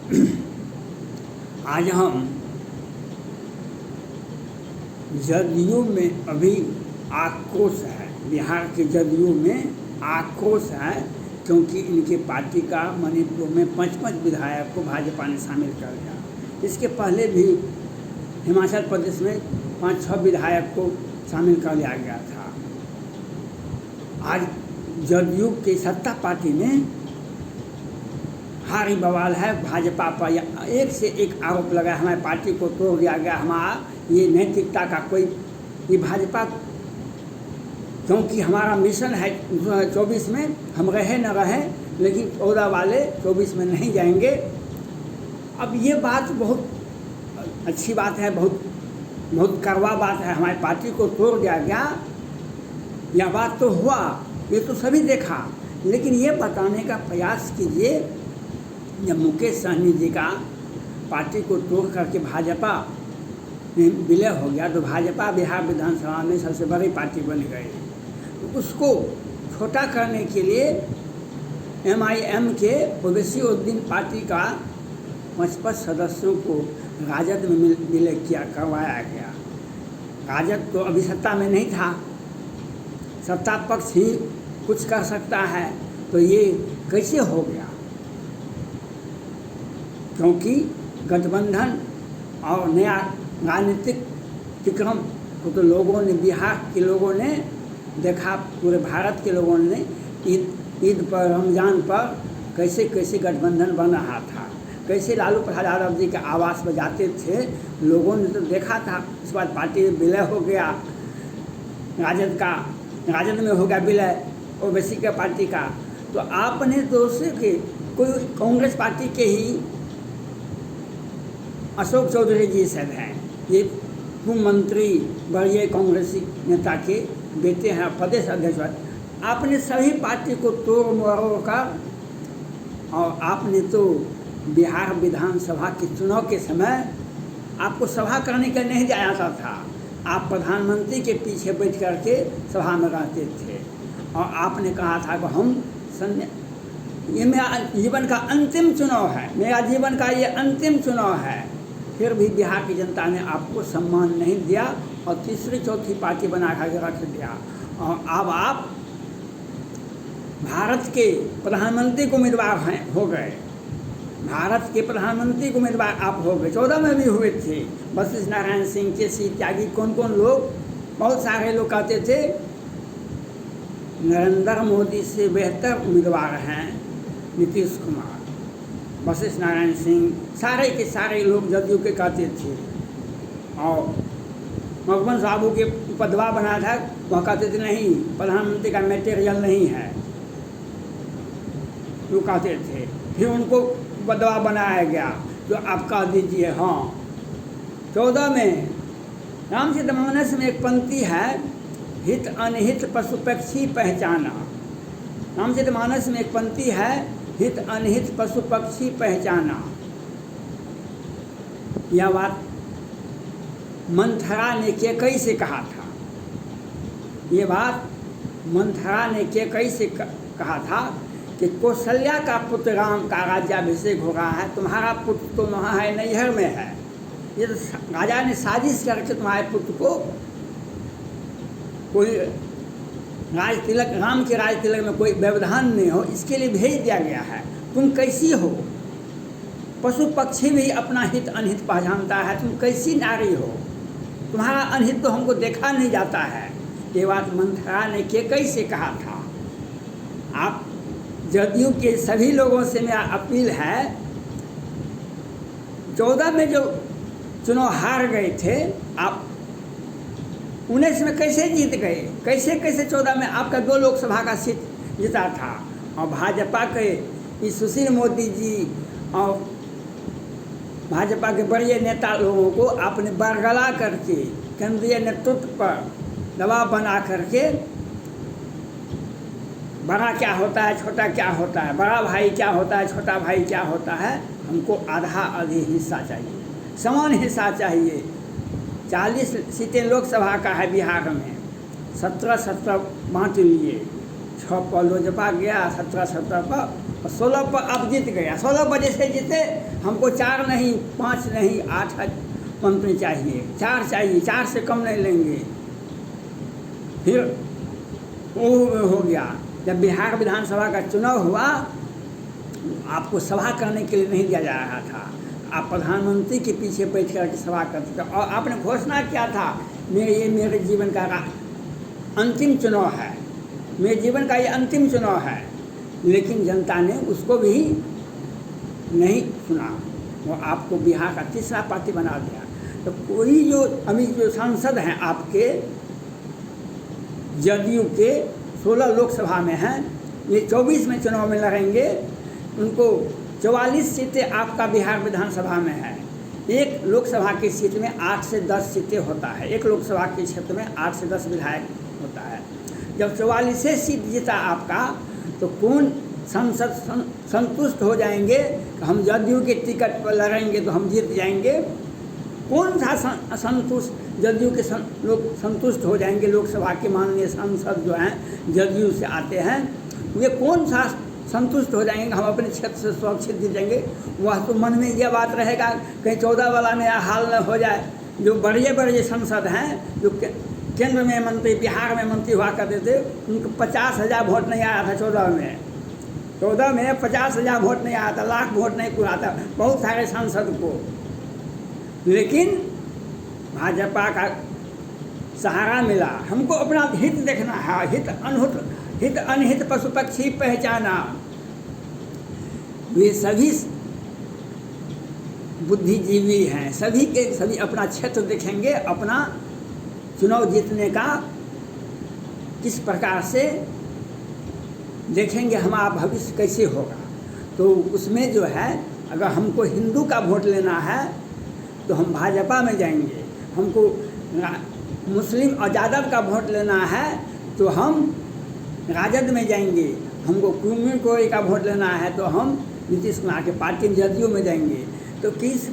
आज हम जदयू में अभी आक्रोश है, बिहार के जदयू में आक्रोश है, क्योंकि इनके पार्टी का मणिपुर में 5 विधायक को भाजपा ने शामिल कर लिया। इसके पहले भी हिमाचल प्रदेश में 5-6 विधायक को शामिल कर लिया गया था। आज जदयू की सत्ता पार्टी में भारी बवाल है। भाजपा पर एक से एक आरोप लगा, हमारी पार्टी को तोड़ दिया गया, हमारा ये नैतिकता का कोई, ये भाजपा, क्योंकि हमारा मिशन है 24 में हम रहे न रहे, लेकिन 14 वाले 24 में नहीं जाएंगे। अब ये बात बहुत अच्छी बात है, बहुत कड़वा बात है। हमारी पार्टी को तोड़ दिया गया, यह बात तो हुआ, ये तो सभी देखा, लेकिन ये बताने का प्रयास कीजिए, जब मुकेश सहनी जी का पार्टी को तोड़ करके भाजपा में विलय हो गया, तो भाजपा बिहार विधानसभा में सबसे बड़ी पार्टी बन गई। तो उसको छोटा करने के लिए MIM के ओवैसी उद्दीन पार्टी का 55 सदस्यों को राजद में विलय करवाया गया। राजद तो अभी सत्ता में नहीं था, सत्ता पक्ष ही कुछ कर सकता है, तो ये कैसे हो गया? क्योंकि गठबंधन और नया राजनीतिक विक्रम को तो लोगों ने, बिहार के लोगों ने देखा, पूरे भारत के लोगों ने ईद पर, रमज़ान पर कैसे कैसे गठबंधन बन रहा था, कैसे लालू प्रसाद यादव जी के आवास पर जाते थे, लोगों ने तो देखा था। उसके बाद पार्टी विलय हो गया, राजद में हो गया विलय ओवैसी के पार्टी का। तो आपने दूसरे के कोई कांग्रेस पार्टी के ही अशोक चौधरी जी सब हैं, ये पूर्व मंत्री बड़े कांग्रेसी नेता के बेटे हैं, प्रदेश अध्यक्ष। आपने सभी पार्टी को तोड़ मरोड़ कर, और आपने तो बिहार विधानसभा के चुनाव के समय आपको सभा करने का नहीं जाता था, आप प्रधानमंत्री के पीछे बैठ करके सभा में रहते थे, और आपने कहा था कि हम ये मेरा जीवन का अंतिम चुनाव है, मेरा जीवन का ये अंतिम चुनाव है। फिर भी बिहार की जनता ने आपको सम्मान नहीं दिया और तीसरी चौथी पार्टी बना कर रख दिया, और अब आप भारत के प्रधानमंत्री को उम्मीदवार हो गए, भारत के प्रधानमंत्री को उम्मीदवार आप हो गए। 14 में भी हुए थे, वशिष्ठ नारायण सिंह, केसी त्यागी, कौन कौन लोग, बहुत सारे लोग कहते थे नरेंद्र मोदी से बेहतर उम्मीदवार हैं नीतीश कुमार, वशिष्ठ नारायण सिंह, सारे के सारे लोग जदयू के कहते थे। और मकबन साहबू के पदवा बना था, वह कहते थे नहीं, प्रधानमंत्री का मटेरियल नहीं है, वो कहते थे। फिर उनको पदवा बनाया गया, तो आप कह दीजिए। हाँ, 14 में रामचरितमानस में एक पंक्ति है, हित अनहित पशु पक्षी पहचाना। रामचरितमानस में एक पंक्ति है, हित अनहित पशु पक्षी पहचाना। यह बात मंथरा ने केकई से कहा था, ये बात मंथरा ने केकई से कहा था कि कौशल्या का पुत्र राम का राज्याभिषेक हो रहा है, तुम्हारा पुत्र तो वहाँ है, नैहर में है। ये तो राजा ने साजिश करके तुम्हारे पुत्र को कोई राज तिलक, राम के राज तिलक में कोई व्यवधान नहीं हो, इसके लिए भेज दिया गया है। तुम कैसी हो? पशु पक्षी भी अपना हित अनहित पहचानता है, तुम कैसी नारी हो? तुम्हारा अनहित तो हमको देखा नहीं जाता है। ये बात मंथरा ने केकई से कहा था। आप जदयू के सभी लोगों से मेरा अपील है, 14 में जो चुनाव हार गए थे आप, 19 में कैसे जीत गए? कैसे कैसे 14 में आपका 2 लोकसभा का सीट जीता था, और भाजपा के सुशील मोदी जी और भाजपा के बड़े नेता लोगों को आपने बरगला करके केंद्रीय नेतृत्व पर दबाव बना करके, बड़ा क्या होता है, छोटा क्या होता है, बड़ा भाई क्या होता है, छोटा भाई क्या होता है, हमको आधा आधी हिस्सा चाहिए, समान हिस्सा चाहिए। 40 सीटें लोकसभा का है बिहार में, 17 बांट लिए, 6 पर लोजपा गया, 17 पर और 16 पर आप जीत गया, 16 वजह से जीते। हमको 4 नहीं, 5 नहीं, 8 मंत्री चाहिए, 4 चाहिए, 4 से कम नहीं लेंगे। फिर वो हो गया, जब बिहार विधानसभा का चुनाव हुआ, आपको सभा करने के लिए नहीं दिया जा रहा था। आप प्रधानमंत्री के पीछे बैठ कर सभा करते थे और आपने घोषणा किया था मेरे जीवन का अंतिम चुनाव है, मेरे जीवन का ये अंतिम चुनाव है। लेकिन जनता ने उसको भी नहीं सुना, वो आपको बिहार का तीसरा पार्टी बना दिया। तो कोई जो अभी जो सांसद हैं आपके जदयू के 16 लोकसभा में हैं, ये 24 में चुनाव में लड़ेंगे। उनको 44 सीटें आपका बिहार विधानसभा में है। एक लोकसभा की सीट में 8 से 10 सीटें होता है, एक लोकसभा के क्षेत्र में 8 से 10 विधायक होता है। जब 44 सीट जीता आपका, तो कौन सांसद संतुष्ट हो जाएंगे कि हम जदयू के टिकट पर लड़ेंगे तो हम जीत जाएंगे? कौन सा संतुष्ट जदयू के लोग संतुष्ट हो जाएंगे? लोकसभा के माननीय सांसद जो हैं जदयू से आते हैं, वे कौन सा संतुष्ट हो जाएंगे हम अपने क्षेत्र से सुरक्षित जीत जाएंगे? वह तो मन में यह बात रहेगा कहीं 14 वाला में यह हाल न हो जाए। जो बड़े बड़े सांसद हैं, जो केंद्र में मंत्री, बिहार में मंत्री हुआ करते थे, उनको 50,000 वोट नहीं आया था 14 में। 14 में 50,000 वोट नहीं आया था, लाख वोट नहीं पूरा था बहुत सारे सांसद को। लेकिन भाजपा का सहारा मिला। हमको अपना हित देखना है, हित अनहित पशु पक्षी पहचाना। वे सभी बुद्धिजीवी हैं, सभी के सभी अपना क्षेत्र देखेंगे, अपना चुनाव जीतने का किस प्रकार से देखेंगे, हमारा भविष्य कैसे होगा। तो उसमें जो है, अगर हमको हिंदू का वोट लेना है तो हम भाजपा में जाएंगे, हमको मुस्लिम और यादव का वोट लेना है तो हम राजद में जाएंगे, हमको कुम्मी कोई का वोट लेना है तो हम नीतीश कुमार के पार्टी जदयू में जाएंगे। तो किस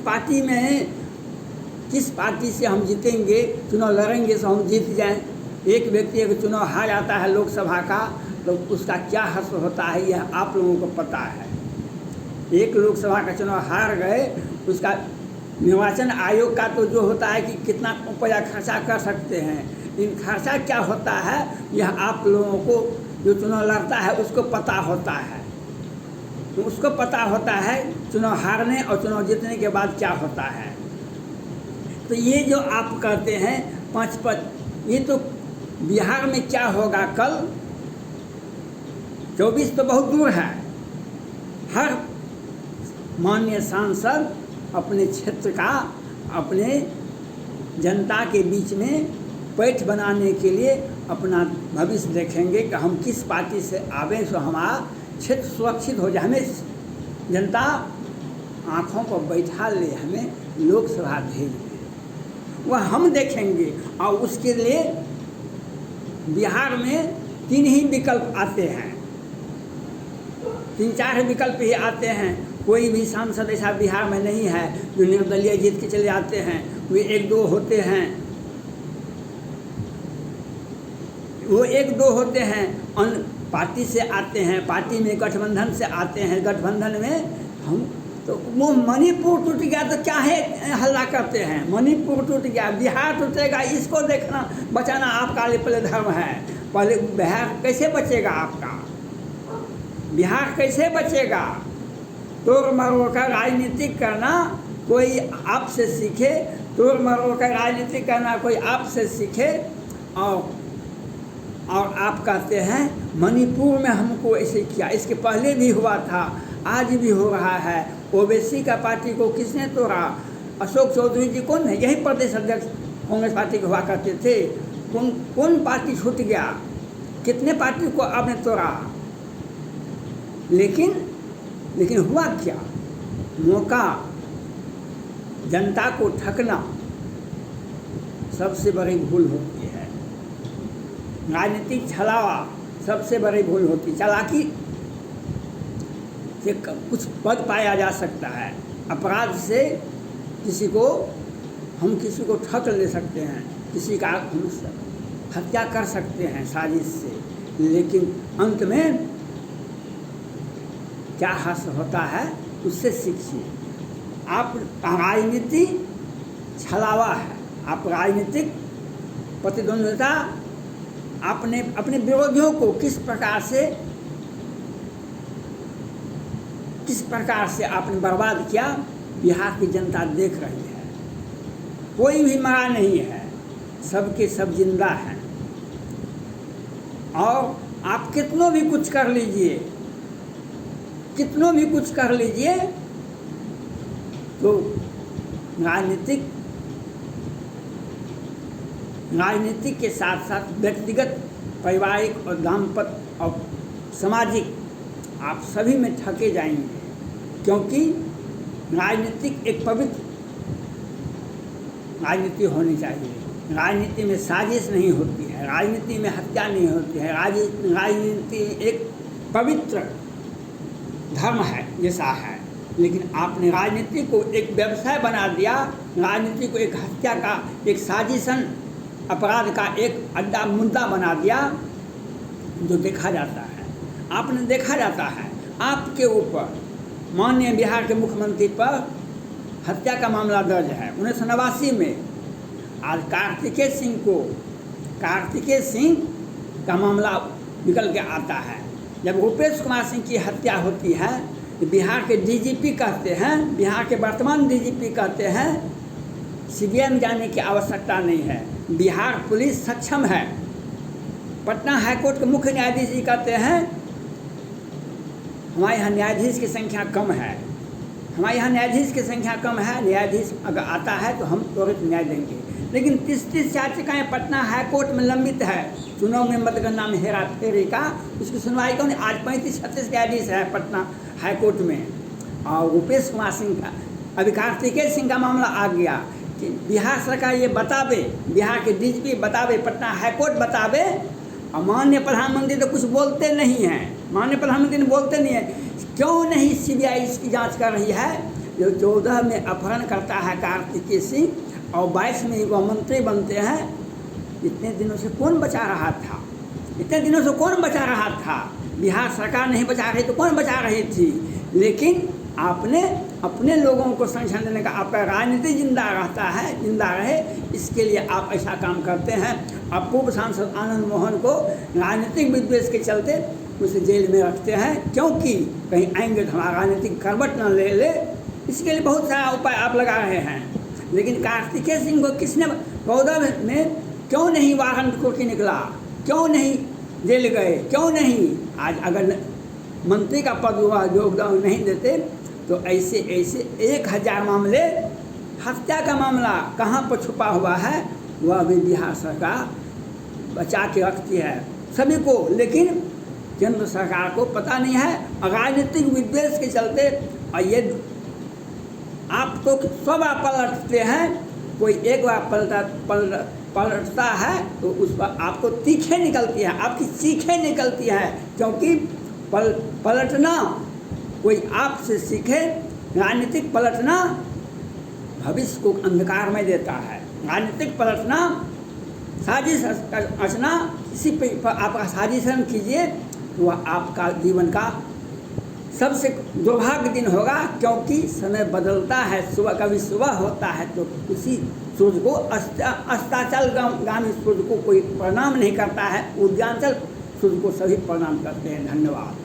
पार्टी से हम जीतेंगे, चुनाव लड़ेंगे तो हम जीत जाएं। एक व्यक्ति अगर चुनाव हार जाता है लोकसभा का, तो उसका क्या हश्र होता है यह आप लोगों को पता है। एक लोकसभा का चुनाव हार गए, उसका निर्वाचन आयोग का तो जो होता है कि कितना रुपया खर्चा कर सकते हैं, इन खर्चा क्या होता है यह आप लोगों को जो चुनाव लड़ता है उसको पता होता है। तो उसको पता होता है चुनाव हारने और चुनाव जीतने के बाद क्या होता है। तो ये जो आप कहते हैं 5-5, ये तो बिहार में क्या होगा कल, 24 तो बहुत दूर है। हर माननीय सांसद अपने क्षेत्र का, अपने जनता के बीच में पैठ बनाने के लिए अपना भविष्य देखेंगे कि हम किस पार्टी से आवें तो हमारा क्षेत्र सुरक्षित हो जाए, हमें जनता आँखों पर बैठा ले, हमें लोकसभा भेज दे, वह हम देखेंगे। और उसके लिए बिहार में 3 ही विकल्प आते हैं, 3-4 विकल्प ही आते हैं। कोई भी सांसद ऐसा बिहार में नहीं है जो निर्दलीय जीत के चले आते हैं। वे 1-2 होते हैं, वो 1-2 होते हैं अन्य पार्टी से आते हैं, पार्टी में गठबंधन से आते हैं। गठबंधन में हम तो वो मणिपुर टूट गया तो क्या है हल्ला करते हैं, मणिपुर टूट गया, बिहार टूटेगा, इसको देखना बचाना आपका पहले धर्म है। पहले बिहार कैसे बचेगा आपका, बिहार कैसे बचेगा? तोड़ मरोड़ कर राजनीति करना कोई आपसे सीखे, तोड़ मरोड़ कर राजनीति करना कोई आपसे सीखे। और आप कहते हैं मणिपुर में हमको ऐसे किया, इसके पहले भी हुआ था, आज भी हो रहा है। ओवैसी का पार्टी को किसने तोड़ा? अशोक चौधरी जी कौन है? यही प्रदेश अध्यक्ष कांग्रेस पार्टी के हुआ करते थे। कौन पार्टी छूट गया? कितने पार्टी को आपने तोड़ा? लेकिन हुआ क्या? मौका जनता को ठगना सबसे बड़ी भूल होती है, राजनीतिक छलावा सबसे बड़ी भूल होती। चालाकी से कुछ पद पाया जा सकता है, अपराध से किसी को ठग ले सकते हैं, किसी का हम हत्या कर सकते हैं साजिश से, लेकिन अंत में क्या हास्य होता है उससे सीखिए। आप राजनीति छलावा है, आप राजनीतिक प्रतिद्वंद्विता आपने अपने विरोधियों को किस प्रकार से आपने बर्बाद किया, बिहार की जनता देख रही है। कोई भी मरा नहीं है, सबके सब जिंदा हैं। और आप कितनों भी कुछ कर लीजिए, तो राजनीतिक के साथ साथ व्यक्तिगत, पारिवारिक और दाम्पत्य और सामाजिक आप सभी में ठके जाएंगे। क्योंकि राजनीतिक एक पवित्र राजनीति होनी चाहिए। राजनीति में साजिश नहीं होती है, राजनीति में हत्या नहीं होती है। राजनीति एक पवित्र धर्म है जैसा है, लेकिन आपने राजनीति को एक व्यवसाय बना दिया, राजनीति को एक हत्या का, एक साजिशन अपराध का एक अड्डा मुद्दा बना दिया, जो देखा जाता है। आपने देखा जाता है आपके ऊपर माननीय बिहार के मुख्यमंत्री पर हत्या का मामला दर्ज है 1989 में। आज कार्तिकेय सिंह का मामला निकल के आता है। जब रूपेश कुमार सिंह की हत्या होती है तो बिहार के डीजीपी कहते हैं, बिहार के वर्तमान डीजीपी कहते हैं सीबीआई में जाने की आवश्यकता नहीं है, बिहार पुलिस सक्षम है। पटना हाईकोर्ट के मुख्य न्यायाधीश जी कहते हैं हमारे यहाँ न्यायाधीश की संख्या कम है, न्यायाधीश अगर आता है तो हम त्वरित न्याय देंगे। लेकिन 30 याचिकाएँ पटना हाईकोर्ट में लंबित है चुनाव में मतगणना में हेरा फेरी का, उसकी सुनवाई कौन? आज 35-36 न्यायाधीश है पटना हाईकोर्ट में। और रूपेश कुमार सिंह का, अभी कार्तिकेय सिंह का मामला आ गया कि बिहार सरकार ये बतावे, बिहार के डीजीपी बतावे, पटना हाईकोर्ट बतावे, और माननीय प्रधानमंत्री तो कुछ बोलते नहीं हैं, क्यों नहीं सीबीआई इसकी जांच कर रही है? जो 14 में अपहरण करता है कार्तिकेय सिंह और 22 में वह मंत्री बनते हैं, इतने दिनों से कौन बचा रहा था? बिहार सरकार नहीं बचा रही तो कौन बचा रही थी? लेकिन आपने अपने लोगों को संरक्षण देने का, आपका राजनीति जिंदा रहे, इसके लिए आप ऐसा काम करते हैं। अब पूर्व सांसद आनंद मोहन को राजनीतिक विद्वेष के चलते उसे जेल में रखते हैं, क्योंकि कहीं आएंगे तो हमारा राजनीतिक करवट न ले। इसके लिए बहुत सारा उपाय आप लगा रहे हैं। लेकिन कार्तिकेय सिंह को किसने 14 में क्यों नहीं वारंट कोर्ट निकला, क्यों नहीं जेल गए, क्यों नहीं? आज अगर मंत्री का पद हुआ योगदान नहीं देते तो ऐसे 1000 मामले, हत्या का मामला कहाँ पर छुपा हुआ है, वह भी बिहार सरकार बचा के रखती है सभी को। लेकिन केंद्र सरकार को पता नहीं है, राजनीतिक विद्वेष के चलते। और ये आप तो 100 बार पलटते हैं, कोई एक बार पलटता है तो उस पर आपको तीखें निकलती है, आपकी चीखें निकलती है। क्योंकि पलटना कोई आपसे सीखे, राजनीतिक पलटना भविष्य को अंधकार में देता है। राजनीतिक पलटना, साजिश रचना, किसी पर आपका साजिशन कीजिए तो वह आपका जीवन का सबसे दुर्भाग्य दिन होगा। क्योंकि समय बदलता है, कभी सुबह होता है तो उसी सूर्य को अस्ताचलगामी सूर्य को कोई प्रणाम नहीं करता है, उदयांचल सूर्य को सभी प्रणाम करते हैं। धन्यवाद।